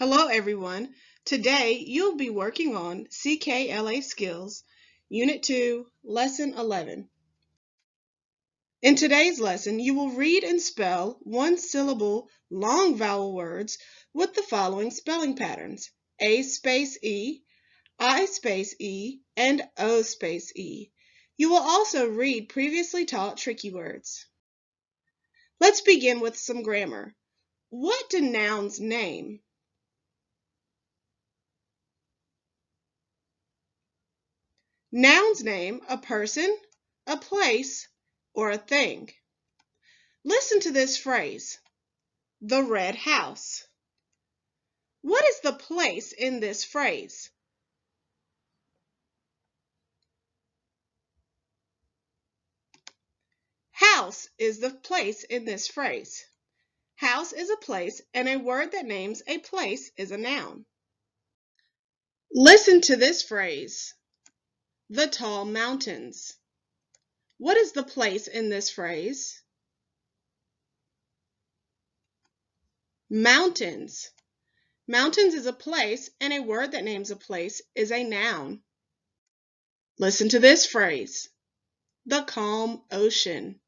Hello everyone. Today you'll be working on CKLA Skills, Unit 2, Lesson 11. In today's lesson, you will read and spell one-syllable long vowel words with the following spelling patterns: A space E, I space E, and O space E. You will also read previously taught tricky words. Let's begin with some grammar. What do nouns name? Nouns name a person, a place, or a thing. Listen to this phrase, the red house. What is the place in this phrase? House is the place in this phrase. House is a place, and a word that names a place is a noun. Listen to this phrase, the tall mountains. What is the place in this phrase? Mountains. Mountains is a place, and a word that names a place is a noun. Listen to this phrase, the calm ocean.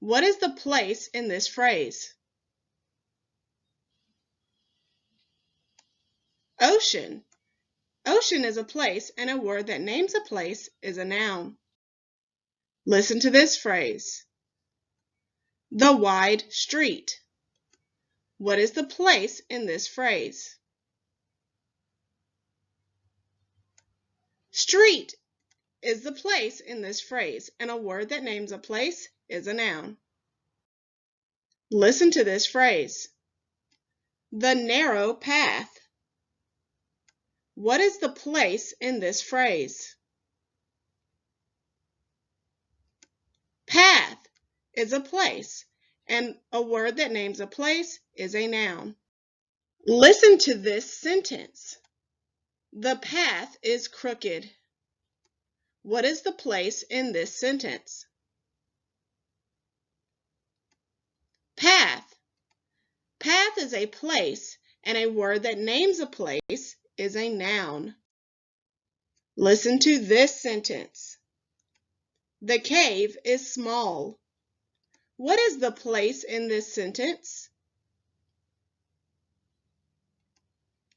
What is the place in this phrase? Ocean. Ocean is a place, and a word that names a place is a noun. Listen to this phrase, the wide street. What is the place in this phrase? Street is the place in this phrase, and a word that names a place is a noun. Listen to this phrase, the narrow path. What is the place in this phrase? Path is a place, and a word that names a place is a noun. Listen to this sentence. The path is crooked. What is the place in this sentence? Path. Path is a place, and a word that names a place is a noun. Listen to this sentence. The cave is small. What is the place in this sentence?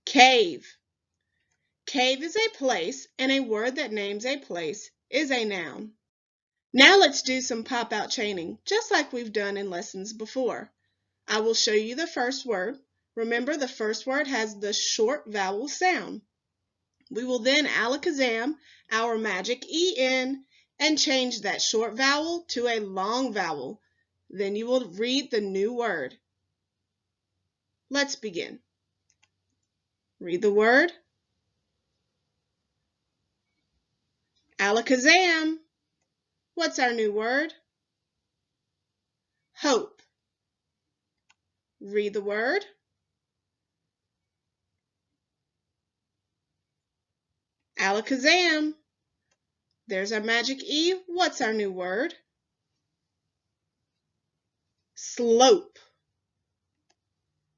Cave. Cave is a place, and a word that names a place is a noun. Now let's do some pop-out chaining, just like we've done in lessons before. I will show you the first word. Remember, the first word has the short vowel sound. We will then alakazam our magic EN and change that short vowel to a long vowel. Then you will read the new word. Let's begin. Read the word. Alakazam. What's our new word? Hope. Read the word. Alakazam. There's our magic E. What's our new word? Slope.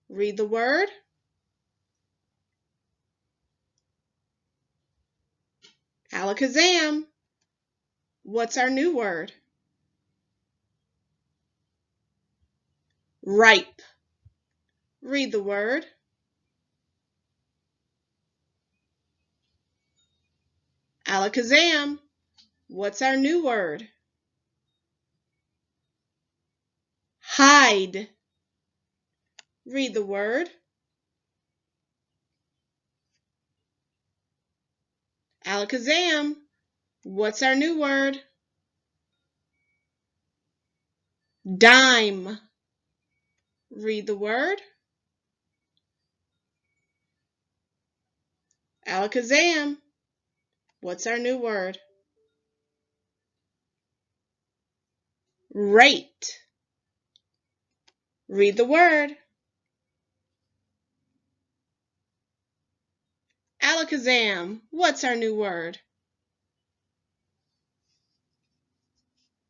Read the word. Alakazam. What's our new word? Ripe. Read the word. Alakazam. What's our new word? Hide. Read the word. Alakazam. What's our new word? Dime. Read the word. Alakazam. What's our new word? Rate. Read the word. Alakazam. What's our new word?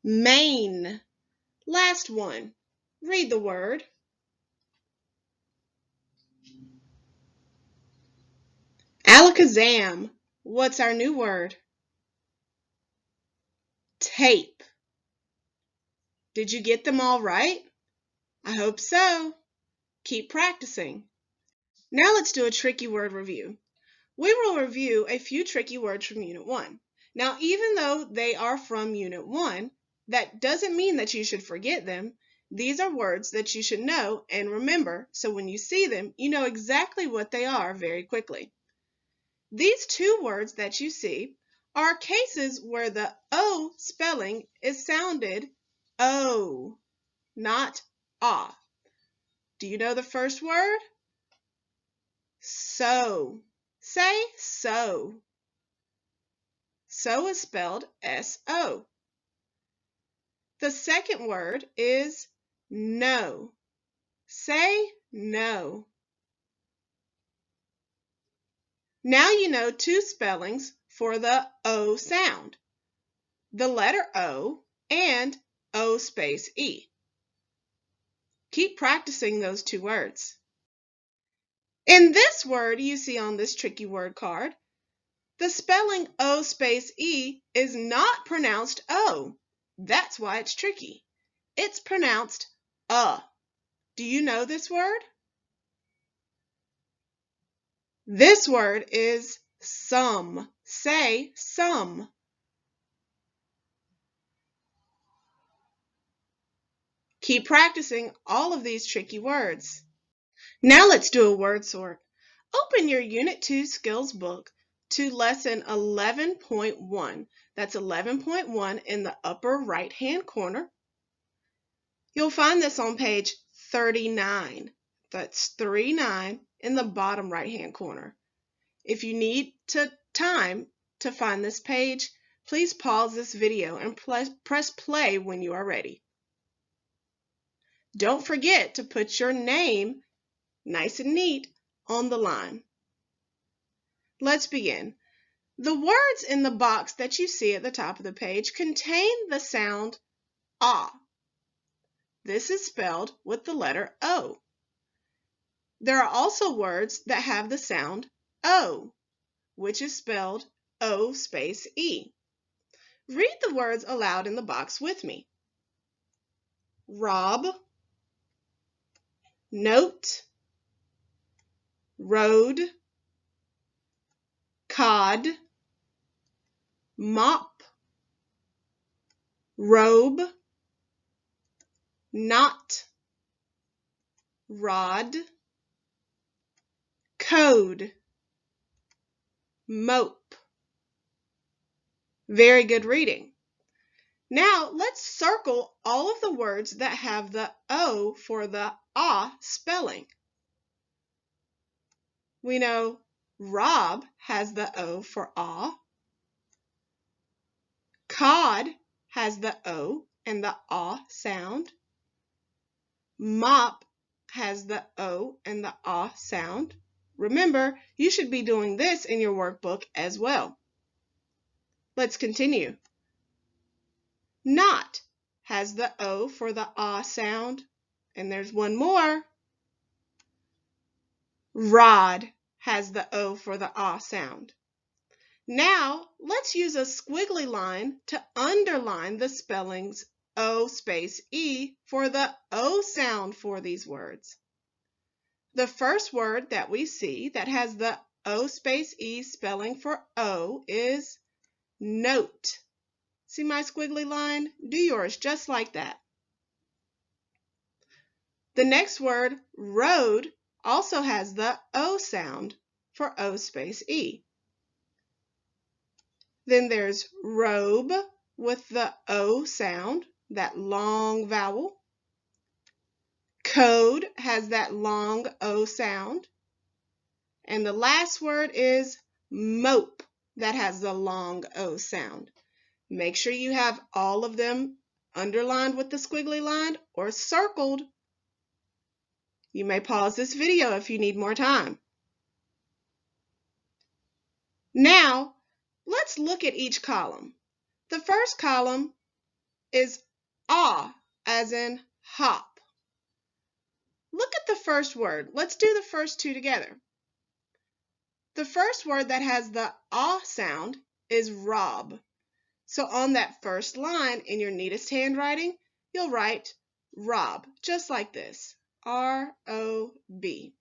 Main. Last one. Read the word. Alakazam. What's our new word? Tape. Did you get them all right? I hope so. Keep practicing. Now let's do a tricky word review. We will review a few tricky words from Unit 1. Now, even though they are from Unit 1, that doesn't mean that you should forget them. These are words that you should know and remember, so when you see them, you know exactly what they are very quickly. These two words that you see are cases where the O spelling is sounded O, not ah. Do you know the first word? So. Say so. So is spelled S-O. The second word is no. Say no. Now you know two spellings for the O sound. The letter O and O space E. Keep practicing those two words. In this word you see on this tricky word card, the spelling O space E is not pronounced O. That's why it's tricky. It's pronounced Do you know this word? This word is some. Say some. Keep practicing all of these tricky words. Now let's do a word sort. Open your Unit 2 skills book to lesson 11.1. That's 11.1 in the upper right-hand corner. You'll find this on page 39. That's 39 in the bottom right-hand corner. If you need time to find this page, please pause this video and press play when you are ready. Don't forget to put your name, nice and neat, on the line. Let's begin. The words in the box that you see at the top of the page contain the sound ah. This is spelled with the letter O. There are also words that have the sound O, which is spelled O space E. Read the words aloud in the box with me. Rob, note, road, cod, mop, robe, knot, rod, code, mope. Very good reading. Now let's circle all of the words that have the O for the ah spelling. We know Rob has the O for ah. Cod has the O and the ah sound. Mop has the O and the ah sound. Remember, you should be doing this in your workbook as well. Let's continue. Knot has the O for the ah sound. And there's one more. Rod has the O for the ah sound. Now, let's use a squiggly line to underline the spellings O space E for the O sound for these words. The first word that we see that has the O space E spelling for O is note. See my squiggly line? Do yours just like that. The next word, road, also has the O sound for O space E. Then there's robe with the O sound, that long vowel. Code has that long O sound. And the last word is mope, that has the long O sound. Make sure you have all of them underlined with the squiggly line or circled. You may pause this video if you need more time. Now, let's look at each column. The first column is ah, as in hop. Look at the first word. Let's do the first two together. The first word that has the ah sound is rob. So on that first line in your neatest handwriting, you'll write rob, just like this, R-O-B.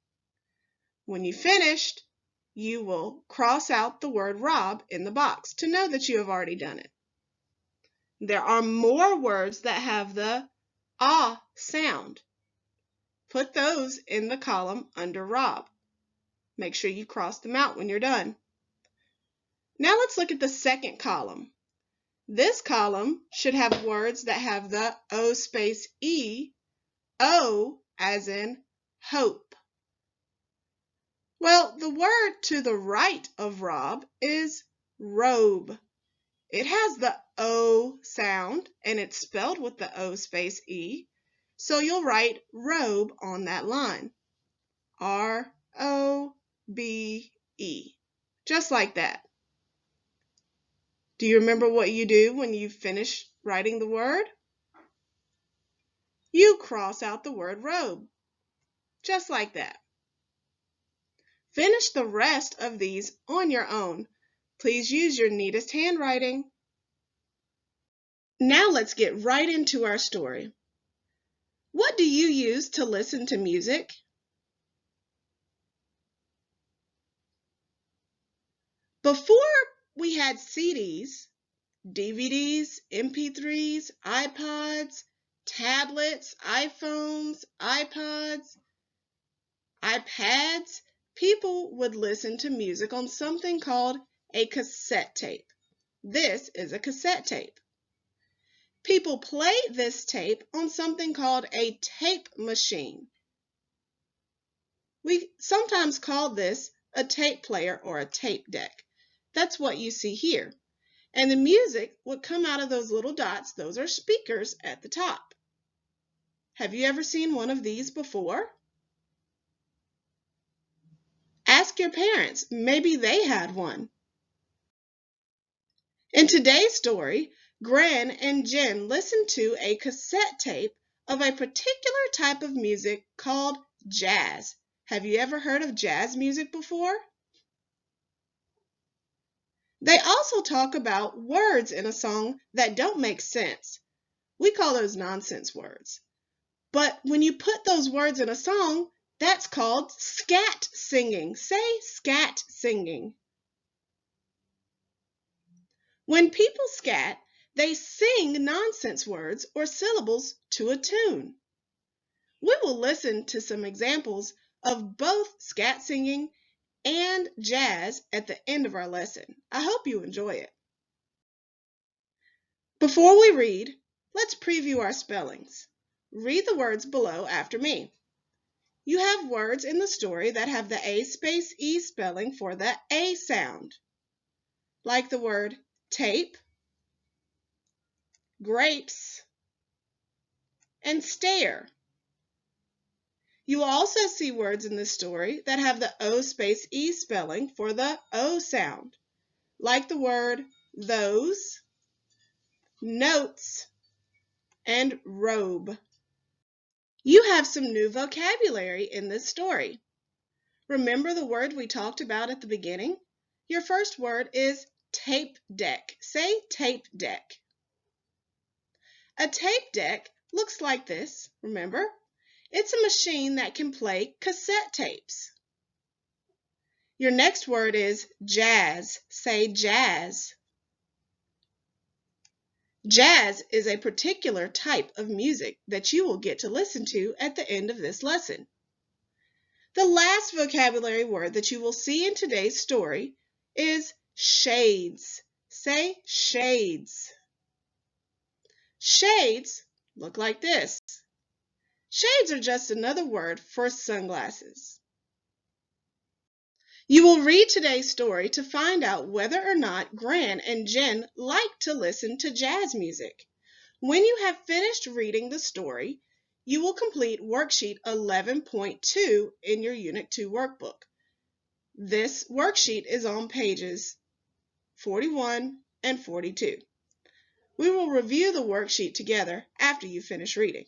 When you finished, you will cross out the word rob in the box to know that you have already done it. There are more words that have the ah sound. Put those in the column under rob. Make sure you cross them out when you're done. Now let's look at the second column. This column should have words that have the O space E, O as in hope. Well, the word to the right of rob is robe. It has the O sound and it's spelled with the O space E, so you'll write robe on that line. R-O-B-E. Just like that. Do you remember what you do when you finish writing the word? You cross out the word robe. Just like that. Finish the rest of these on your own. Please use your neatest handwriting. Now let's get right into our story. What do you use to listen to music? Before we had CDs, DVDs, MP3s, iPods, tablets, iPhones, iPads, people would listen to music on something called a cassette tape. This is a cassette tape. People played this tape on something called a tape machine. We sometimes call this a tape player or a tape deck. That's what you see here. And the music would come out of those little dots. Those are speakers at the top. Have you ever seen one of these before? Ask your parents. Maybe they had one. In today's story, Gran and Jen listened to a cassette tape of a particular type of music called jazz. Have you ever heard of jazz music before? They also talk about words in a song that don't make sense. We call those nonsense words. But when you put those words in a song, that's called scat singing. Say scat singing. When people scat, they sing nonsense words or syllables to a tune. We will listen to some examples of both scat singing and jazz at the end of our lesson. I hope you enjoy it. Before we read, let's preview our spellings. Read the words below after me. You have words in the story that have the A space E spelling for the A sound, like the word tape, grapes, and stare. You will also see words in this story that have the O space E spelling for the O sound, like the word those, notes, and robe. You have some new vocabulary in this story. Remember the word we talked about at the beginning? Your first word is tape deck. Say tape deck. A tape deck looks like this, remember? It's a machine that can play cassette tapes. Your next word is jazz. Say jazz. Jazz is a particular type of music that you will get to listen to at the end of this lesson. The last vocabulary word that you will see in today's story is shades. Say shades. Shades look like this. Shades are just another word for sunglasses. You will read today's story to find out whether or not Gran and Jen like to listen to jazz music. When you have finished reading the story, you will complete worksheet 11.2 in your Unit 2 workbook. This worksheet is on pages 41 and 42. We will review the worksheet together after you finish reading.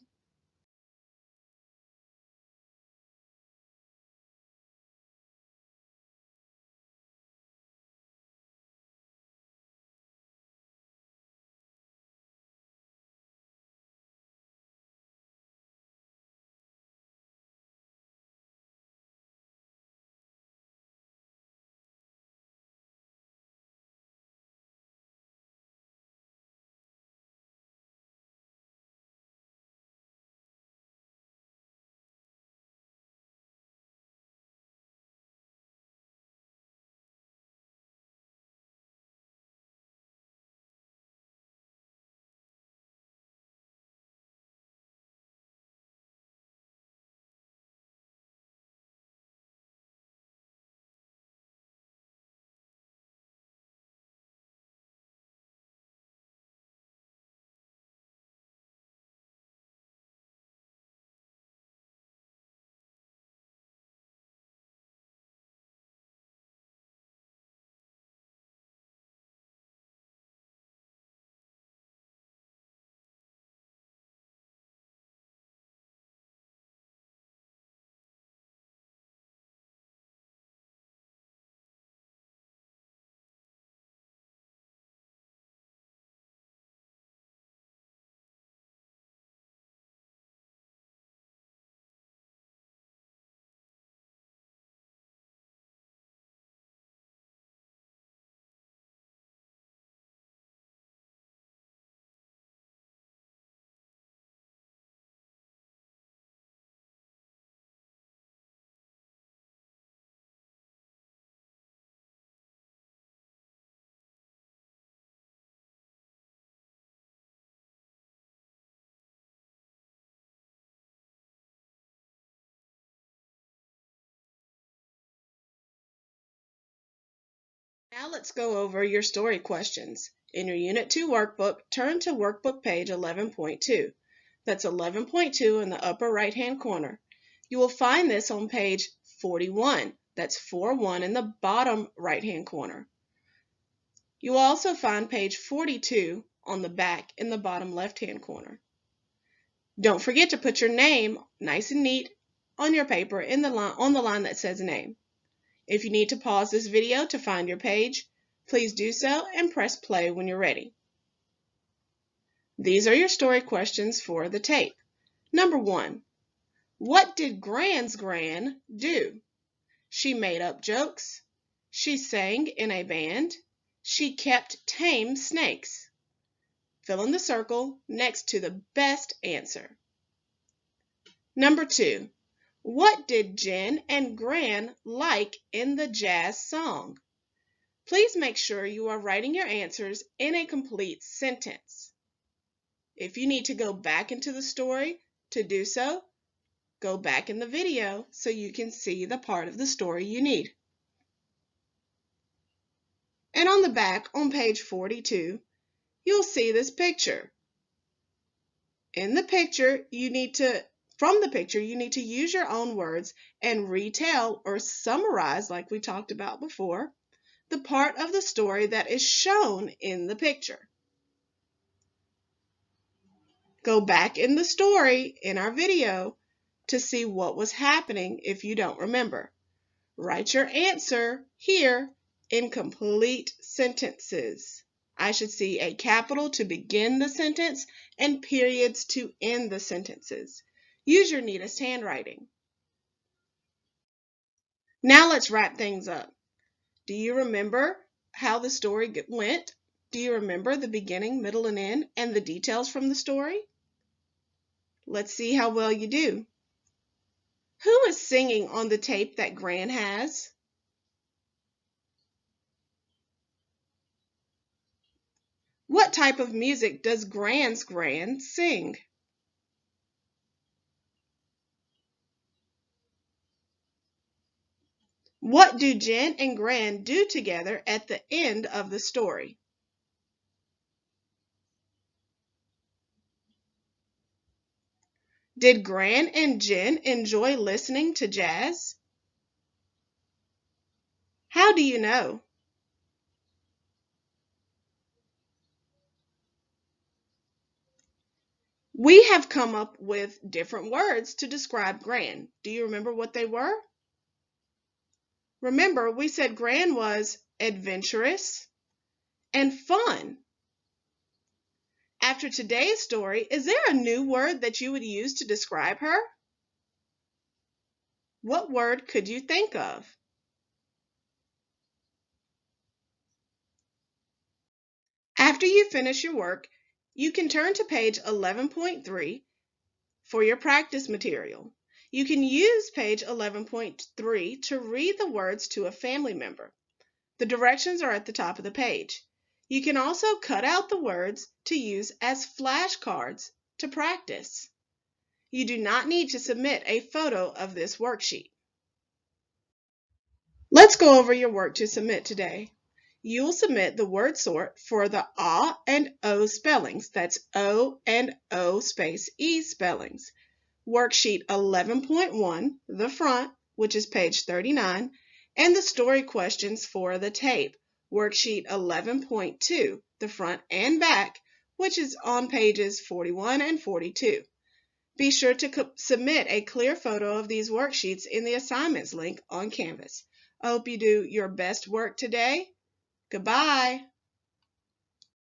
Now let's go over your story questions. In your Unit 2 workbook, turn to workbook page 11.2. That's 11.2 in the upper right-hand corner. You will find this on page 41. That's 41 in the bottom right-hand corner. You will also find page 42 on the back in the bottom left-hand corner. Don't forget to put your name nice and neat on your paper on the line that says name. If you need to pause this video to find your page, please do so and press play when you're ready. These are your story questions for the tape. Number 1. What did Gran's Gran do? She made up jokes. She sang in a band. She kept tame snakes. Fill in the circle next to the best answer. Number 2. What did Jen and Gran like in the jazz song? Please make sure you are writing your answers in a complete sentence. If you need to go back into the story to do so, go back in the video so you can see the part of the story you need. And on the back, on page 42, you'll see this picture. In the picture, from the picture, you need to use your own words and retell or summarize, like we talked about before, the part of the story that is shown in the picture. Go back in the story in our video to see what was happening if you don't remember. Write your answer here in complete sentences. I should see a capital to begin the sentence and periods to end the sentences. Use your neatest handwriting. Now let's wrap things up. Do you remember how the story went? Do you remember the beginning, middle, and end, and the details from the story? Let's see how well you do. Who is singing on the tape that Gran has? What type of music does Gran's Gran sing? What do Jen and Gran do together at the end of the story? Did Gran and Jen enjoy listening to jazz? How do you know? We have come up with different words to describe Gran. Do you remember what they were? Remember, we said Gran was adventurous and fun. After today's story, is there a new word that you would use to describe her? What word could you think of? After you finish your work, you can turn to page 11.3 for your practice material. You can use page 11.3 to read the words to a family member. The directions are at the top of the page. You can also cut out the words to use as flashcards to practice. You do not need to submit a photo of this worksheet. Let's go over your work to submit today. You will submit the word sort for the A and O spellings. That's O and O space E spellings. Worksheet 11.1, the front, which is page 39, and the story questions for the tape. Worksheet 11.2, the front and back, which is on pages 41 and 42. Be sure to submit a clear photo of these worksheets in the assignments link on Canvas. I hope you do your best work today. Goodbye.